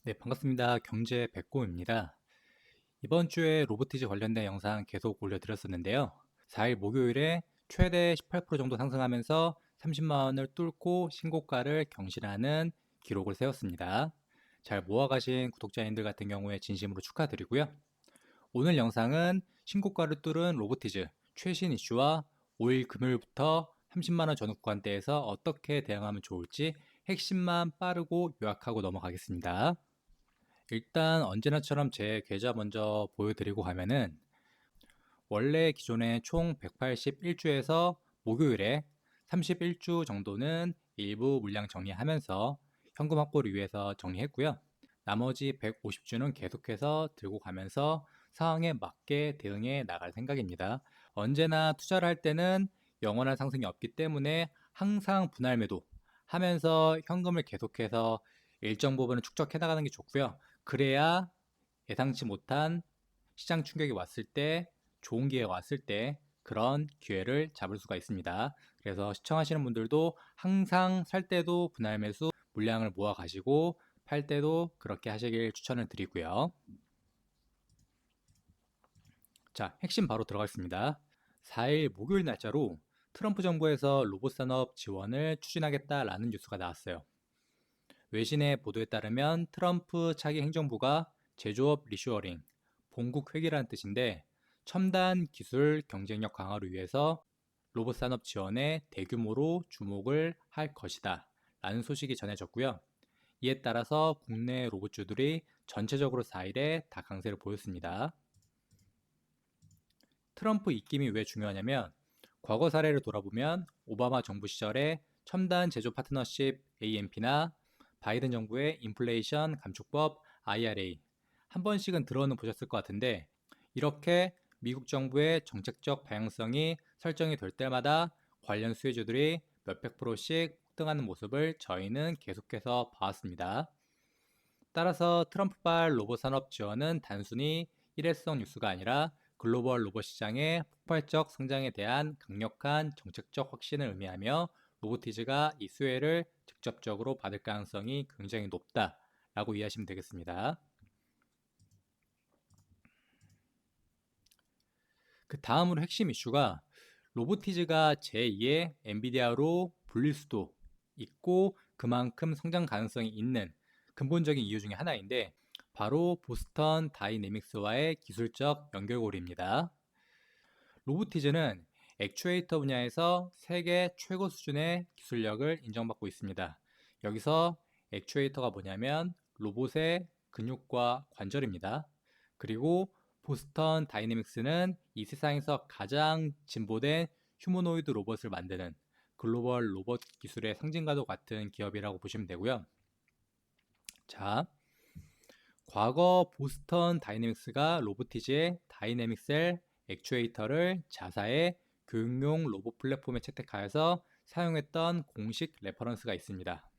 네, 반갑습니다. 경제 백곰입니다. 이번 주에 로보티즈 관련된 영상 계속 올려드렸었는데요. 4일 목요일에 최대 18% 정도 상승하면서 30만 원을 뚫고 신고가를 경신하는 기록을 세웠습니다. 잘 모아가신 구독자님들 같은 경우에 진심으로 축하드리고요. 오늘 영상은 신고가를 뚫은 로보티즈 최신 이슈와 5일 금요일부터 30만 원 전후 구간대에서 어떻게 대응하면 좋을지 핵심만 빠르고 요약하고 넘어가겠습니다. 일단 언제나처럼 제 계좌 먼저 보여드리고 가면은 원래 기존에 총 181주에서 목요일에 31주 정도는 일부 물량 정리하면서 현금 확보를 위해서 정리했고요. 나머지 150주는 계속해서 들고 가면서 상황에 맞게 대응해 나갈 생각입니다. 언제나 투자를 할 때는 영원한 상승이 없기 때문에 항상 분할 매도 하면서 현금을 계속해서 일정 부분을 축적해 나가는 게 좋고요. 그래야 예상치 못한 시장 충격이 왔을 때, 좋은 기회가 왔을 때 그런 기회를 잡을 수가 있습니다. 그래서 시청하시는 분들도 항상 살 때도 분할 매수 물량을 모아 가시고 팔 때도 그렇게 하시길 추천을 드리고요. 자, 핵심 바로 들어가겠습니다. 4일 목요일 날짜로 트럼프 정부에서 로봇 산업 지원을 추진하겠다라는 뉴스가 나왔어요. 외신의 보도에 따르면 트럼프 차기 행정부가 제조업 리쇼어링, 본국 회귀라는 뜻인데 첨단 기술 경쟁력 강화를 위해서 로봇 산업 지원에 대규모로 주목을 할 것이다 라는 소식이 전해졌고요. 이에 따라서 국내 로봇주들이 전체적으로 4일에 다 강세를 보였습니다. 트럼프 입김이 왜 중요하냐면 과거 사례를 돌아보면 오바마 정부 시절에 첨단 제조 파트너십 AMP나 바이든 정부의 인플레이션 감축법 IRA 한 번씩은 들어는 보셨을 것 같은데 이렇게 미국 정부의 정책적 방향성이 설정이 될 때마다 관련 수혜주들이 몇백 프로씩 폭등하는 모습을 저희는 계속해서 봐왔습니다. 따라서 트럼프발 로봇 산업 지원은 단순히 일회성 뉴스가 아니라 글로벌 로봇 시장의 폭발적 성장에 대한 강력한 정책적 확신을 의미하며 로보티즈가 이 수혜를 직접적으로 받을 가능성이 굉장히 높다라고 이해하시면 되겠습니다. 그 다음으로 핵심 이슈가 로보티즈가 제2의 엔비디아로 불릴 수도 있고 그만큼 성장 가능성이 있는 근본적인 이유 중에 하나인데 바로 보스턴 다이내믹스와의 기술적 연결고리입니다. 로보티즈는 액추에이터 분야에서 세계 최고 수준의 기술력을 인정받고 있습니다. 여기서 액추에이터가 뭐냐면 로봇의 근육과 관절입니다. 그리고 보스턴 다이내믹스는 이 세상에서 가장 진보된 휴머노이드 로봇을 만드는 글로벌 로봇 기술의 상징과도 같은 기업이라고 보시면 되고요. 자, 과거 보스턴 다이내믹스가 로보티즈의 다이내믹셀 액추에이터를 자사의 교육용 로봇 플랫폼에 채택하여서 사용했던 공식 레퍼런스가 있습니다.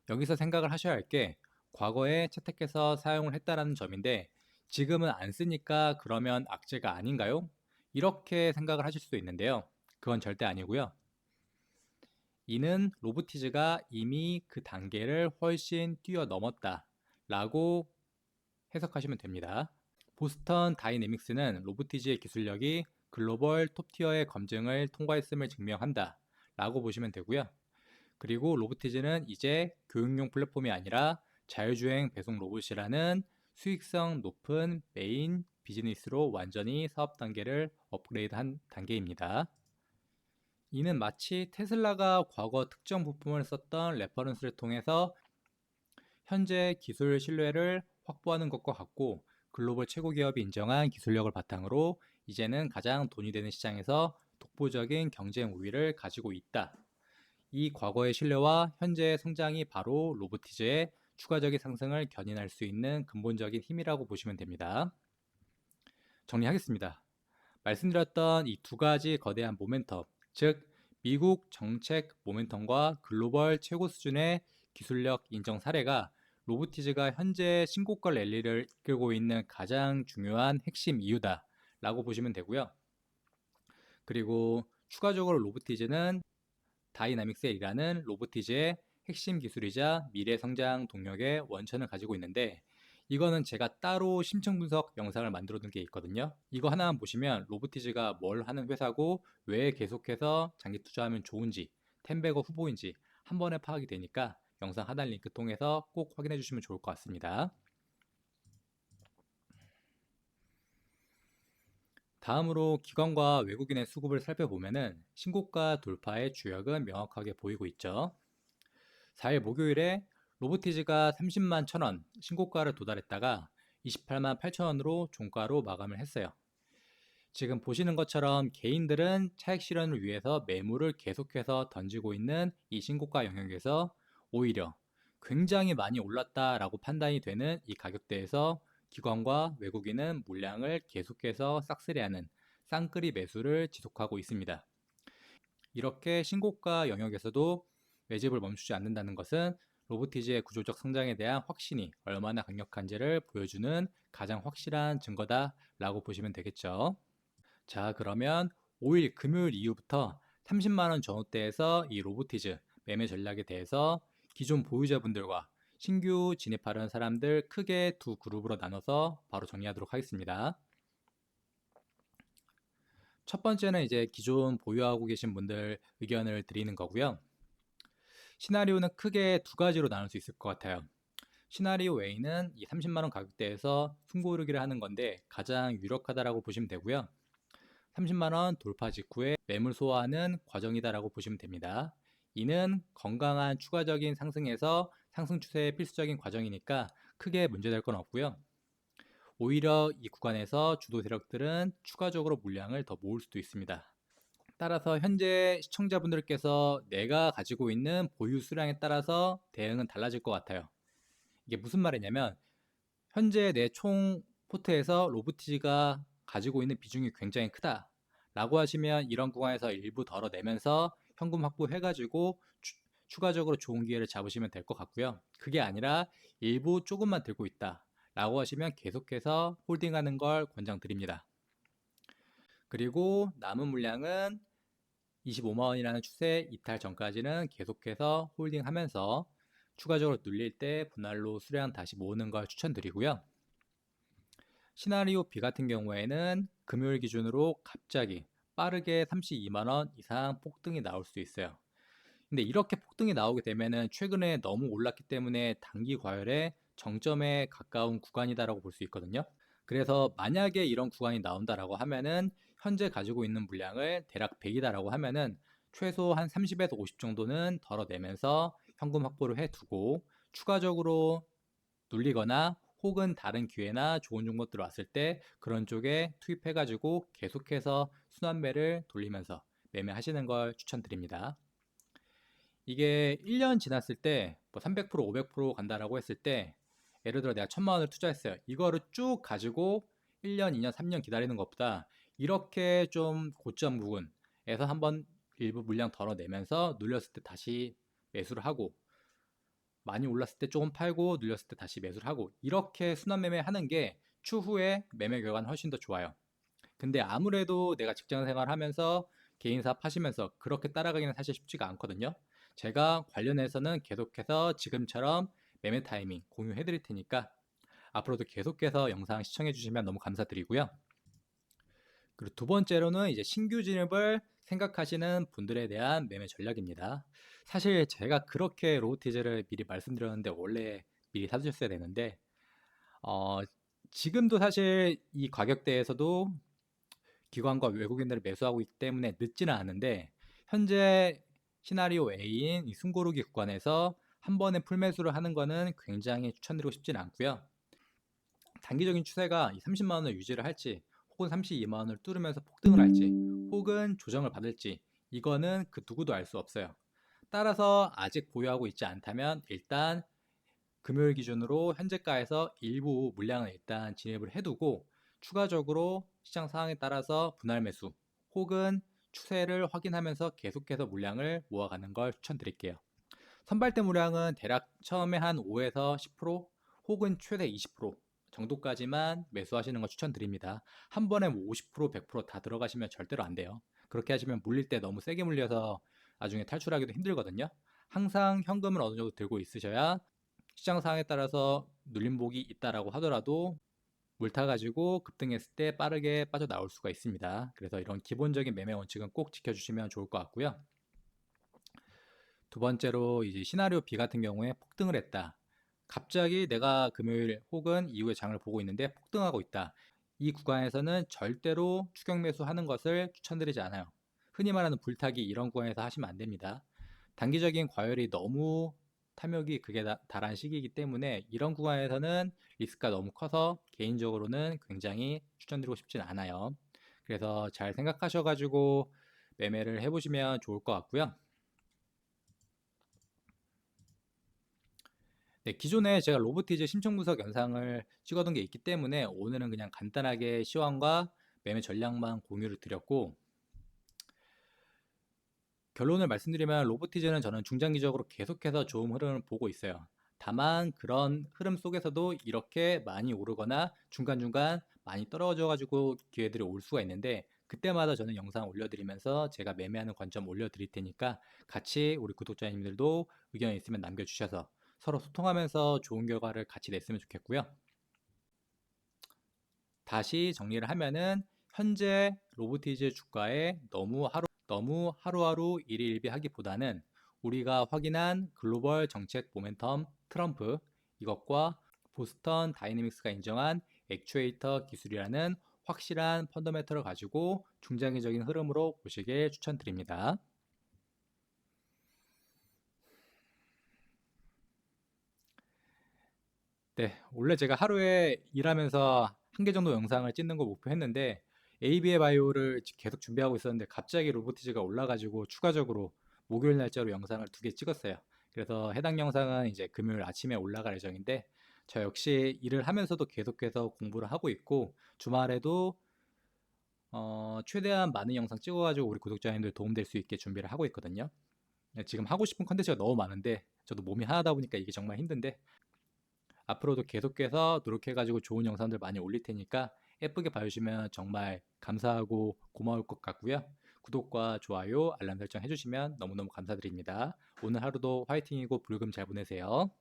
여기서 생각을 하셔야 할 게 과거에 채택해서 사용을 했다라는 점인데 지금은 안 쓰니까 그러면 악재가 아닌가요? 이렇게 생각을 하실 수도 있는데요. 그건 절대 아니고요. 이는 로보티즈가 이미 그 단계를 훨씬 뛰어넘었다 라고 해석하시면 됩니다. 보스턴 다이내믹스는 로보티즈의 기술력이 글로벌 톱티어의 검증을 통과했음을 증명한다 라고 보시면 되고요. 그리고 로보티즈는 이제 교육용 플랫폼이 아니라 자율주행 배송 로봇이라는 수익성 높은 메인 비즈니스로 완전히 사업 단계를 업그레이드한 단계입니다. 이는 마치 테슬라가 과거 특정 부품을 썼던 레퍼런스를 통해서 현재 기술 신뢰를 확보하는 것과 같고 글로벌 최고 기업이 인정한 기술력을 바탕으로 이제는 가장 돈이 되는 시장에서 독보적인 경쟁 우위를 가지고 있다. 이 과거의 신뢰와 현재의 성장이 바로 로보티즈의 추가적인 상승을 견인할 수 있는 근본적인 힘이라고 보시면 됩니다. 정리하겠습니다. 말씀드렸던 이 두 가지 거대한 모멘텀, 즉 미국 정책 모멘텀과 글로벌 최고 수준의 기술력 인정 사례가 로보티즈가 현재 신고가 랠리를 이끌고 있는 가장 중요한 핵심 이유다 라고 보시면 되고요. 그리고 추가적으로 로보티즈는 다이나믹스에 일하는 로보티즈의 핵심 기술이자 미래 성장 동력의 원천을 가지고 있는데, 이거는 제가 따로 심층 분석 영상을 만들어 둔 게 있거든요. 이거 하나만 보시면 로보티즈가 뭘 하는 회사고 왜 계속해서 장기 투자하면 좋은지, 텐베거 후보인지 한 번에 파악이 되니까 영상 하단 링크 통해서 꼭 확인해 주시면 좋을 것 같습니다. 다음으로 기관과 외국인의 수급을 살펴보면은 신고가 돌파의 주역은 명확하게 보이고 있죠. 4일 목요일에 로보티즈가 30만 1,000원 신고가를 도달했다가 28만 8천원으로 종가로 마감을 했어요. 지금 보시는 것처럼 개인들은 차익 실현을 위해서 매물을 계속해서 던지고 있는 이 신고가 영역에서 오히려 굉장히 많이 올랐다라고 판단이 되는 이 가격대에서 기관과 외국인은 물량을 계속해서 싹쓸이하는 쌍끌이 매수를 지속하고 있습니다. 이렇게 신고가 영역에서도 매집을 멈추지 않는다는 것은 로보티즈의 구조적 성장에 대한 확신이 얼마나 강력한지를 보여주는 가장 확실한 증거다라고 보시면 되겠죠. 자, 그러면 5일 금요일 이후부터 30만원 전후대에서 이 로보티즈 매매 전략에 대해서 기존 보유자분들과 신규 진입하려는 사람들 크게 두 그룹으로 나눠서 바로 정리하도록 하겠습니다. 첫 번째는 이제 기존 보유하고 계신 분들 의견을 드리는 거고요. 시나리오는 크게 두 가지로 나눌 수 있을 것 같아요. 시나리오 A는 이 30만원 가격대에서 숨고르기를 하는 건데 가장 유력하다라고 보시면 되고요. 30만원 돌파 직후에 매물 소화하는 과정이다라고 보시면 됩니다. 이는 건강한 추가적인 상승에서 상승 추세의 필수적인 과정이니까 크게 문제될 건 없고요. 오히려 이 구간에서 주도 세력들은 추가적으로 물량을 더 모을 수도 있습니다. 따라서 현재 시청자분들께서 내가 가지고 있는 보유 수량에 따라서 대응은 달라질 것 같아요. 이게 무슨 말이냐면 현재 내 총 포트에서 로보티지가 가지고 있는 비중이 굉장히 크다 라고 하시면 이런 구간에서 일부 덜어내면서 현금 확보해가지고 추가적으로 좋은 기회를 잡으시면 될 것 같고요. 그게 아니라 일부 조금만 들고 있다 라고 하시면 계속해서 홀딩하는 걸 권장드립니다. 그리고 남은 물량은 25만원이라는 추세 이탈 전까지는 계속해서 홀딩하면서 추가적으로 눌릴 때 분할로 수량 다시 모으는 걸 추천드리고요. 시나리오 B 같은 경우에는 금요일 기준으로 갑자기 빠르게 32만원 이상 폭등이 나올 수 있어요. 근데 이렇게 폭등이 나오게 되면은 최근에 너무 올랐기 때문에 단기 과열의 정점에 가까운 구간이다라고 볼 수 있거든요. 그래서 만약에 이런 구간이 나온다라고 하면은 현재 가지고 있는 물량을 대략 100이다라고 하면은 최소 한 30에서 50 정도는 덜어내면서 현금 확보를 해두고 추가적으로 눌리거나 혹은 다른 기회나 좋은 종목들 왔을 때 그런 쪽에 투입해가지고 계속해서 순환매를 돌리면서 매매하시는 걸 추천드립니다. 이게 1년 지났을 때 뭐 300%, 500% 간다라고 했을 때 예를 들어 내가 1,000만 원을 투자했어요. 이거를 쭉 가지고 1년, 2년, 3년 기다리는 것보다 이렇게 좀 고점 부근에서 한번 일부 물량 덜어내면서 눌렸을 때 다시 매수를 하고 많이 올랐을 때 조금 팔고 눌렸을 때 다시 매수를 하고 이렇게 순환 매매하는 게 추후에 매매 결과는 훨씬 더 좋아요. 근데 아무래도 내가 직장 생활하면서 개인 사업 하시면서 그렇게 따라가기는 사실 쉽지가 않거든요. 제가 관련해서는 계속해서 지금처럼 매매 타이밍 공유해 드릴 테니까 앞으로도 계속해서 영상 시청해 주시면 너무 감사드리고요. 그리고 두 번째로는 이제 신규 진입을 생각하시는 분들에 대한 매매 전략입니다. 사실 제가 그렇게 로보티즈를 미리 말씀드렸는데 원래 미리 사두셨어야 되는데 어, 지금도 사실 이 가격대에서도 기관과 외국인들을 매수하고 있기 때문에 늦지는 않은데 현재 시나리오 A인 이 숨고르기 구간에서 한 번에 풀매수를 하는 거는 굉장히 추천드리고 싶지는 않고요. 단기적인 추세가 이 30만 원을 유지를 할지 혹은 32만 원을 뚫으면서 폭등을 할지 혹은 조정을 받을지 이거는 그 누구도 알 수 없어요. 따라서 아직 보유하고 있지 않다면 일단 금요일 기준으로 현재가에서 일부 물량을 일단 진입을 해두고 추가적으로 시장 상황에 따라서 분할 매수 혹은 추세를 확인하면서 계속해서 물량을 모아가는 걸 추천드릴게요. 선발대 물량은 대략 처음에 한 5에서 10% 혹은 최대 20% 정도까지만 매수하시는 걸 추천드립니다. 한 번에 뭐 50%, 100%다 들어가시면 절대로 안 돼요. 그렇게 하시면 물릴 때 너무 세게 물려서 나중에 탈출하기도 힘들거든요. 항상 현금을 어느 정도 들고 있으셔야 시장 상황에 따라서 눌림목이 있다라고 하더라도 물 타가지고 급등했을 때 빠르게 빠져나올 수가 있습니다. 그래서 이런 기본적인 매매 원칙은 꼭 지켜주시면 좋을 것 같고요. 두 번째로 이제 시나리오 B 같은 경우에 폭등을 했다. 갑자기 내가 금요일 혹은 이후에 장을 보고 있는데 폭등하고 있다. 이 구간에서는 절대로 추격 매수하는 것을 추천드리지 않아요. 흔히 말하는 불타기 이런 구간에서 하시면 안 됩니다. 단기적인 과열이 너무 탐욕이 극에 달한 시기이기 때문에 이런 구간에서는 리스크가 너무 커서 개인적으로는 굉장히 추천드리고 싶진 않아요. 그래서 잘 생각하셔가지고 매매를 해보시면 좋을 것 같고요. 네, 기존에 제가 로보티즈 심층 분석 영상을 찍어둔 게 있기 때문에 오늘은 그냥 간단하게 시황과 매매 전략만 공유를 드렸고, 결론을 말씀드리면 로보티즈는 저는 중장기적으로 계속해서 좋은 흐름을 보고 있어요. 다만 그런 흐름 속에서도 이렇게 많이 오르거나 중간중간 많이 떨어져 가지고 기회들이 올 수가 있는데, 그때마다 저는 영상 올려드리면서 제가 매매하는 관점 올려드릴 테니까 같이 우리 구독자님들도 의견 있으면 남겨주셔서 서로 소통하면서 좋은 결과를 같이 냈으면 좋겠고요. 다시 정리를 하면은 현재 로보티즈 주가에 너무 하루하루 일희일비하기보다는 우리가 확인한 글로벌 정책 모멘텀 트럼프, 이것과 보스턴 다이내믹스가 인정한 액추에이터 기술이라는 확실한 펀더멘털을 가지고 중장기적인 흐름으로 보시길 추천드립니다. 네, 원래 제가 하루에 일하면서 한 개 정도 영상을 찍는 거 목표했는데 ABA 바이오를 계속 준비하고 있었는데 갑자기 로보티즈가 올라가지고 추가적으로 목요일 날짜로 영상을 2개 찍었어요. 그래서 해당 영상은 이제 금요일 아침에 올라갈 예정인데 저 역시 일을 하면서도 계속해서 공부를 하고 있고 주말에도 최대한 많은 영상 찍어가지고 우리 구독자님들 도움될 수 있게 준비를 하고 있거든요. 지금 하고 싶은 컨텐츠가 너무 많은데 저도 몸이 하나다 보니까 이게 정말 힘든데 앞으로도 계속해서 노력해가지고 좋은 영상들 많이 올릴 테니까 예쁘게 봐주시면 정말 감사하고 고마울 것 같고요. 구독과 좋아요, 알람 설정 해주시면 너무너무 감사드립니다. 오늘 하루도 화이팅이고 불금 잘 보내세요.